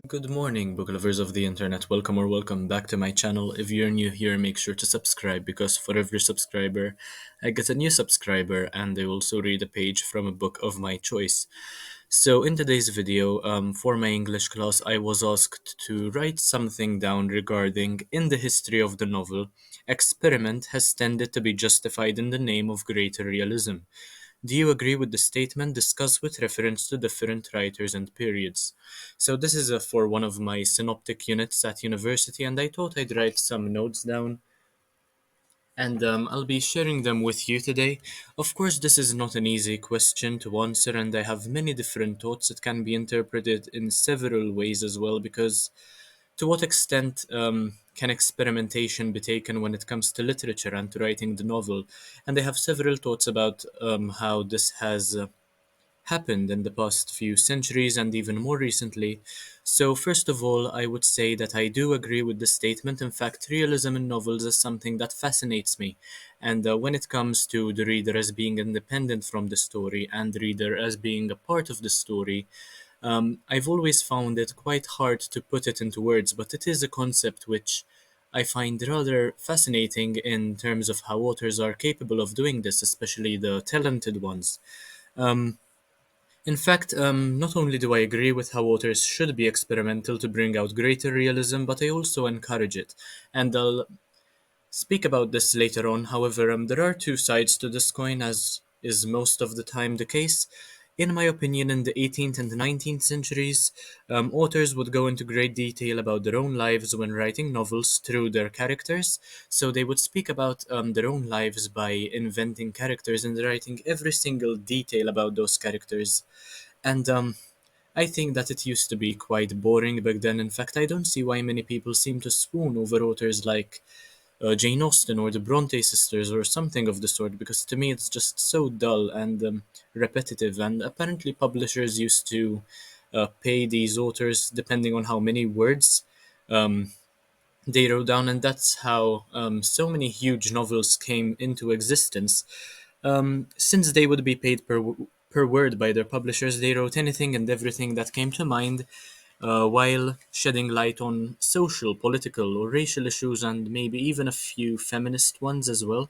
Good morning, book lovers of the internet. Welcome or welcome back to my channel. If you're new here, make sure to subscribe because for every subscriber, I get a new subscriber and I also read a page from a book of my choice. So in today's video, for my English class, I was asked to write something down regarding in the history of the novel, experiment has tended to be justified in the name of greater realism. Do you agree with the statement? Discuss with reference to different writers and periods. So this is for one of my synoptic units at university, and I thought I'd write some notes down and I'll be sharing them with you today. Of course, this is not an easy question to answer, and I have many different thoughts. It can be interpreted in several ways as well, because to what extent can experimentation be taken when it comes to literature and to writing the novel? And I have several thoughts about how this has happened in the past few centuries and even more recently. So, first of all, I would say that I do agree with the statement. In fact, realism in novels is something that fascinates me. And when it comes to the reader as being independent from the story and the reader as being a part of the story, I've always found it quite hard to put it into words, but it is a concept which I find rather fascinating in terms of how authors are capable of doing this, especially the talented ones. Um, in fact, not only do I agree with how authors should be experimental to bring out greater realism, but I also encourage it. And I'll speak about this later on. However, there are two sides to this coin, as is most of the time the case. In my opinion, in the 18th and 19th centuries, authors would go into great detail about their own lives when writing novels through their characters. So they would speak about their own lives by inventing characters and writing every single detail about those characters. And I think that it used to be quite boring back then. In fact, I don't see why many people seem to swoon over authors like Jane Austen or the Bronte sisters or something of the sort, because to me it's just so dull and repetitive. And apparently, publishers used to pay these authors depending on how many words um, they wrote down, and that's how so many huge novels came into existence. Since they would be paid per word by their publishers, they wrote anything and everything that came to mind, while shedding light on social, political, or racial issues, and maybe even a few feminist ones as well.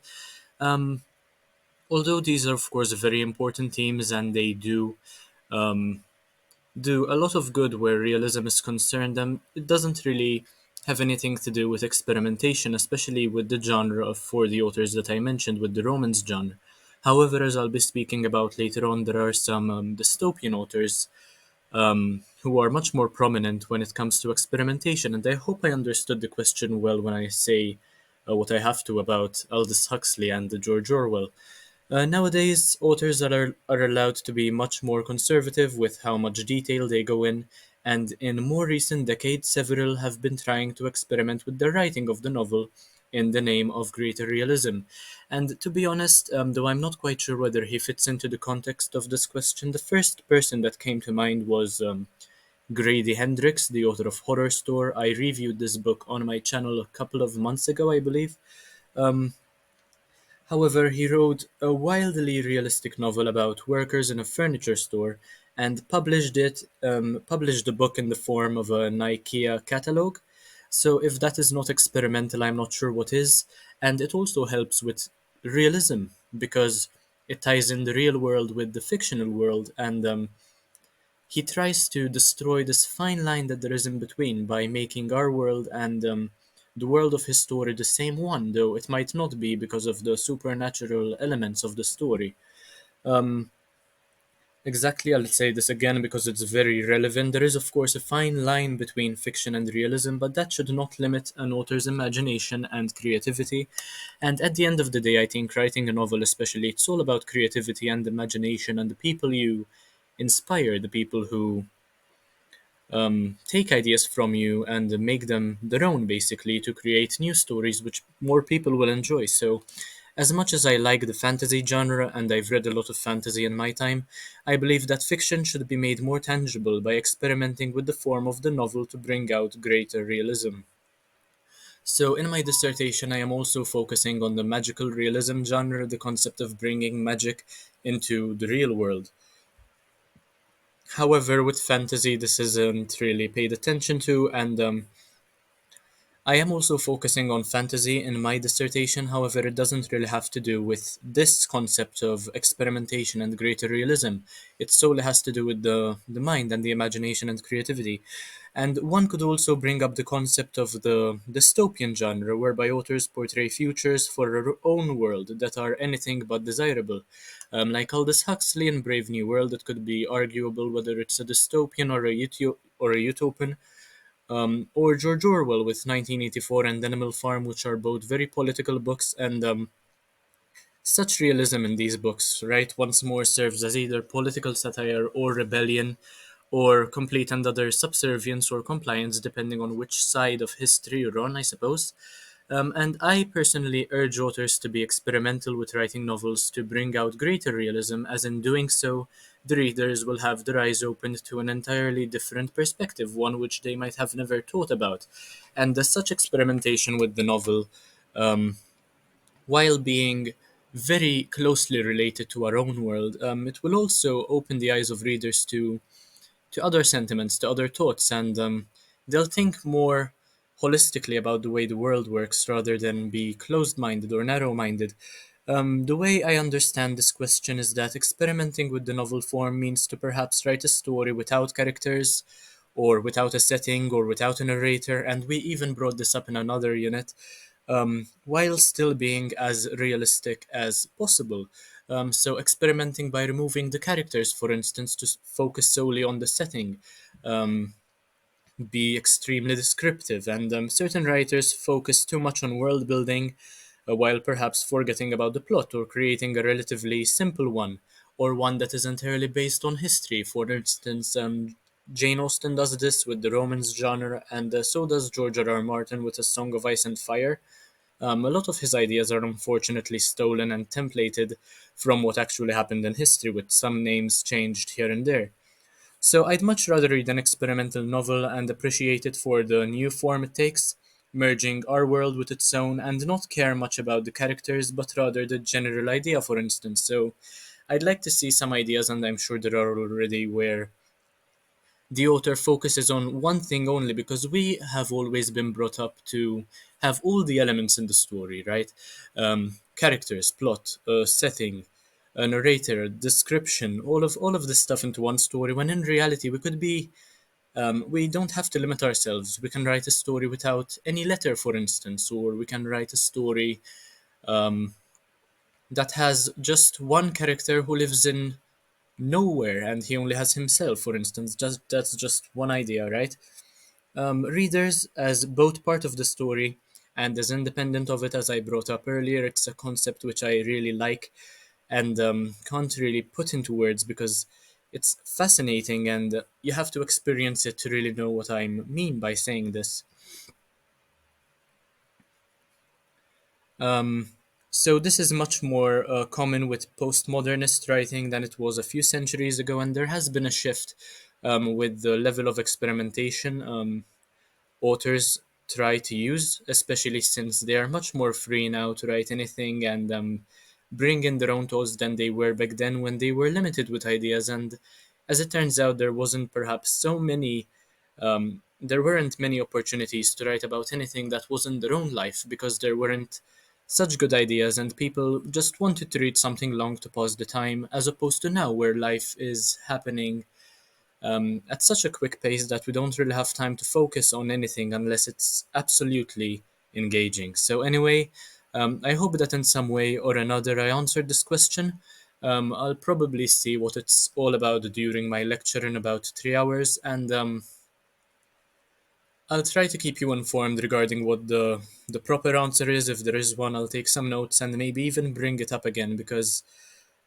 Um, Although these are, of course, very important themes, and they um, do a lot of good where realism is concerned, it doesn't really have anything to do with experimentation, especially with the genre of for the authors that I mentioned with the Romance genre. However, as I'll be speaking about later on, there are some dystopian authors who are much more prominent when it comes to experimentation. And I hope I understood the question well when I say what I have to about Aldous Huxley and George Orwell. Nowadays, authors are allowed to be much more conservative with how much detail they go in, and in more recent decades, several have been trying to experiment with the writing of the novel in the name of greater realism. And to be honest, though I'm not quite sure whether he fits into the context of this question, the first person that came to mind was Grady Hendrix, the author of Horror Store. I reviewed this book on my channel a couple of months ago, I believe. Um, However, he wrote a wildly realistic novel about workers in a furniture store and published the book in the form of an IKEA catalog. So if that is not experimental, I'm not sure what is. And it also helps with realism because it ties in the real world with the fictional world, and he tries to destroy this fine line that there is in between by making our world and the world of his story the same one, though it might not be because of the supernatural elements of the story. Um, exactly, I'll say this again because it's very relevant. There is, of course, a fine line between fiction and realism, but that should not limit an author's imagination and creativity. And at the end of the day, I think writing a novel, especially, it's all about creativity and imagination and the people you inspire, the people who take ideas from you and make them their own, basically, to create new stories which more people will enjoy. So, as much as I like the fantasy genre and I've read a lot of fantasy in my time, I believe that fiction should be made more tangible by experimenting with the form of the novel to bring out greater realism. So, in my dissertation, I am also focusing on the magical realism genre, the concept of bringing magic into the real world. However, with fantasy, this isn't really paid attention to, and I am also focusing on fantasy in my dissertation. However, it doesn't really have to do with this concept of experimentation and greater realism. It solely has to do with the mind and the imagination and creativity. And one could also bring up the concept of the dystopian genre, whereby authors portray futures for our own world that are anything but desirable. Like Aldous Huxley in Brave New World, it could be arguable whether it's a dystopian or a utopian, or George Orwell with 1984 and Animal Farm, which are both very political books, and such realism in these books, right, once more serves as either political satire or rebellion, or complete and utter subservience or compliance, depending on which side of history you're on, I suppose. And I personally urge authors to be experimental with writing novels to bring out greater realism, as in doing so, the readers will have their eyes opened to an entirely different perspective, one which they might have never thought about. And as such experimentation with the novel, um, while being very closely related to our own world, it will also open the eyes of readers to other sentiments, to other thoughts, and they'll think more holistically about the way the world works rather than be closed minded or narrow minded. The way I understand this question is that experimenting with the novel form means to perhaps write a story without characters, or without a setting, or without a narrator, and we even brought this up in another unit, while still being as realistic as possible. So, experimenting by removing the characters, for instance, to focus solely on the setting, um, be extremely descriptive, and certain writers focus too much on world building, while perhaps forgetting about the plot or creating a relatively simple one, or one that is entirely based on history. For instance, Jane Austen does this with the romance genre, and so does George R. R. Martin with A Song of Ice and Fire. A lot of his ideas are unfortunately stolen and templated from what actually happened in history, with some names changed here and there. So I'd much rather read an experimental novel and appreciate it for the new form it takes, merging our world with its own, and not care much about the characters, but rather the general idea, for instance. So I'd like to see some ideas, and I'm sure there are already, where the author focuses on one thing only, because we have always been brought up to have all the elements in the story, right? Characters, plot, setting, a narrator, description, all of this stuff into one story, when in reality we don't have to limit ourselves. We can write a story without any letter, for instance, or we can write a story um, that has just one character who lives in nowhere and he only has himself, for instance. Just that's just one idea, right? Readers as both part of the story and as independent of it, as I brought up earlier, it's a concept which I really like, and can't really put into words because it's fascinating, and you have to experience it to really know what I mean by saying this. Um, so this is much more common with postmodernist writing than it was a few centuries ago, and there has been a shift with the level of experimentation authors try to use, especially since they are much more free now to write anything and bring in their own thoughts than they were back then when they were limited with ideas. And as it turns out, there weren't many opportunities to write about anything that wasn't their own life, because there weren't such good ideas, and people just wanted to read something long to pass the time, as opposed to now, where life is happening at such a quick pace that we don't really have time to focus on anything unless it's absolutely engaging. So, anyway, I hope that in some way or another I answered this question. I'll probably see what it's all about during my lecture in about 3 hours, and I'll try to keep you informed regarding what the proper answer is. If there is one, I'll take some notes and maybe even bring it up again, because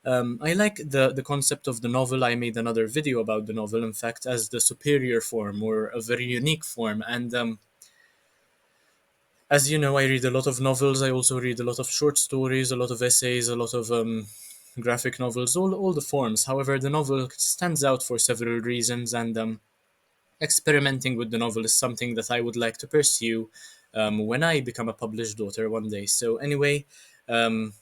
I like the concept of the novel. I made another video about the novel, in fact, as the superior form or a very unique form. And as you know, I read a lot of novels. I also read a lot of short stories, a lot of essays, a lot of graphic novels, all the forms. However, the novel stands out for several reasons, and experimenting with the novel is something that I would like to pursue when I become a published author one day. So anyway, um,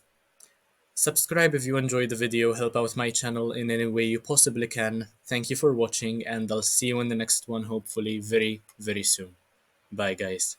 subscribe if you enjoyed the video, help out my channel in any way you possibly can. Thank you for watching, and I'll see you in the next one, hopefully very, very soon. Bye, guys.